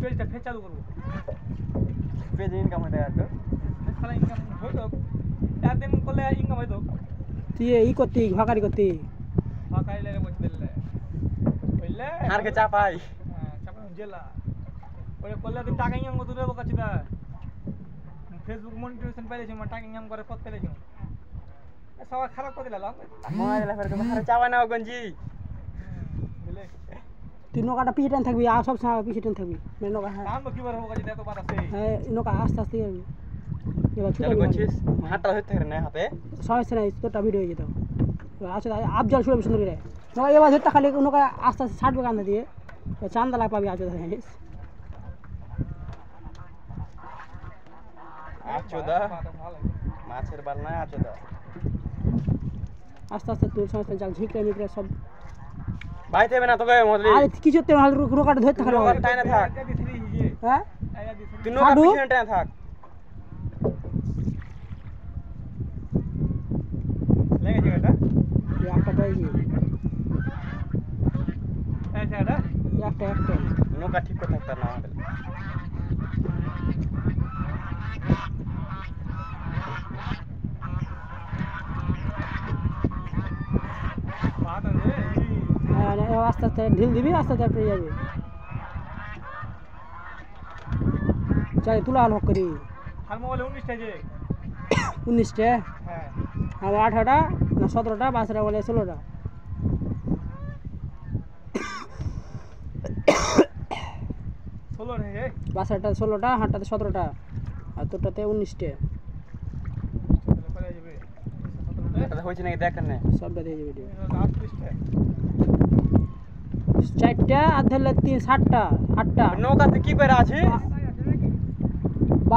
পেজটা ফের চালু করবো পেজ ইনকাম হতে যাচ্ছে শালা ইনকাম হইতো একদিন করলে ইনকাম হইতো তুই ই করতি ভাকারি করতি ফাঁকাই লাগে বসে দিলে বুঝলে আর কে চাপাই হ্যাঁ চাপা জেলা ওরে করলে তুই টাকা ইনকাম করতে দেবো কাছিদা ফেসবুক মনিটাইজেশন পেলেছি আমার টাকা ইনকাম করে পথ পেলেছি সবাই খারাপ করে দিলাম মোবাইল ফের করে চাপা না গঞ্জি বুঝলে তুই নৌকাটা পিছিয়ে টান থাকবি আর সব সময় পিছিয়ে টান থাকবি নৌকা হ্যাঁ নাম কি বার হবে কাছে এত বাদ আছে হ্যাঁ নৌকা আস্তে আস্তে যাবি এবার চল গঞ্জিস হাতটা ধরতে থাকে না হাতে সমস্যা নাই তোরটা ভিডিও হয়ে যেত আচ্ছা আপ জল শুরু সুন্দর করে নৌকা এবার ধরতে খালি নৌকা আস্তে আস্তে ছাড়বে কান্দা দিয়ে চান্দালা পাবি আচ্ছা জানিস আচোদা মাছের বাল না আচোদা আস্তে আস্তে তোর সমস্যা জাল ঝিকরে মিকরে সব বাইতে হবে না তোকে মদলি আর কিছু তে নৌকাটা ধরতে খালি নৌকা টাইনা থাক হ্যাঁ তুই নৌকা পিছনে টাইনা থাক লেগেছে এটা একটা পাইছি এই সেটা একটা নৌকা ঠিক করে থাকতে না আমাদের বাদ আছে হ্যাঁ আস্তে আস্তে ঢিল দিবি আস্তে আস্তে পেয়ে যাবি চাই তুলা হক করি আর মোবাইলে 19টা যে 19টা হ্যাঁ আমার 18টা না 17টা 12টা বলে 16টা ষোলো রে 12টা 16টা 8টাতে 17টা আর তোরটাতে 19টা করে যাবে এটা হইছে নাকি দেখেন না সবটা দিয়ে যাবে ভিডিও 38টা 4টা আর ধরলে 3 7টা 8টা নৌকাতে কি করে আছিস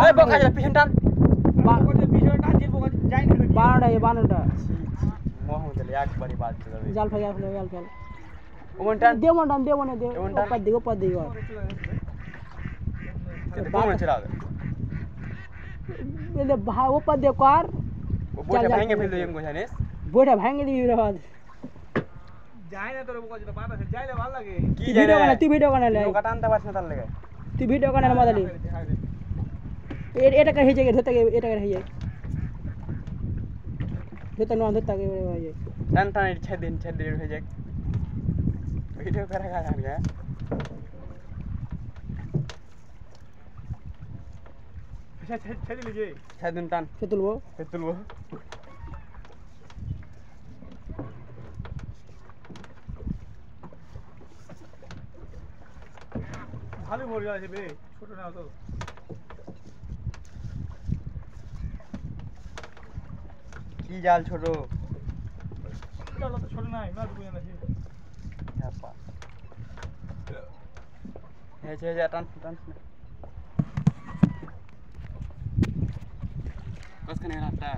ওই বকা যা পিছন টান কোন বিষয়টা যে বোকা যাই না 12টা মোহাম্মদ একবারই বাদ চলে যাবে জাল ফেল ওমন টান দেব না দে ওপর দিগো এটা কোন চলা এলে ভাই ওপর দে কর ও বইটা ভেঙে ফেল দেই এমগো জানিস বইটা ভাঙে দিবি রে বাদ যাই না তোর বোকা যেটা বাদ আছে যাইলে ভালো লাগে কি জানে তুই ভিডিও বানালে নৌকা টানতে পারছ না তার লাগে তুই ভিডিও বানালে মাদালি এটা হয়ে যায় ধরতে এটা হয়ে যায় ধরতে না ধরতে হয়ে যায় টান টান ছেদ দিন হয়ে যায় ভিডিও করে গা জান গে ছেড়ে দিলি যে ছেদ দিন টান সে তুলবো তুলবো ভালো ভরে আছে বে ছোট না তো কি জাল ছোট চলো তো ছোট নাই না বুঝে না হ্যাপা যা টান কসখানে রাতটা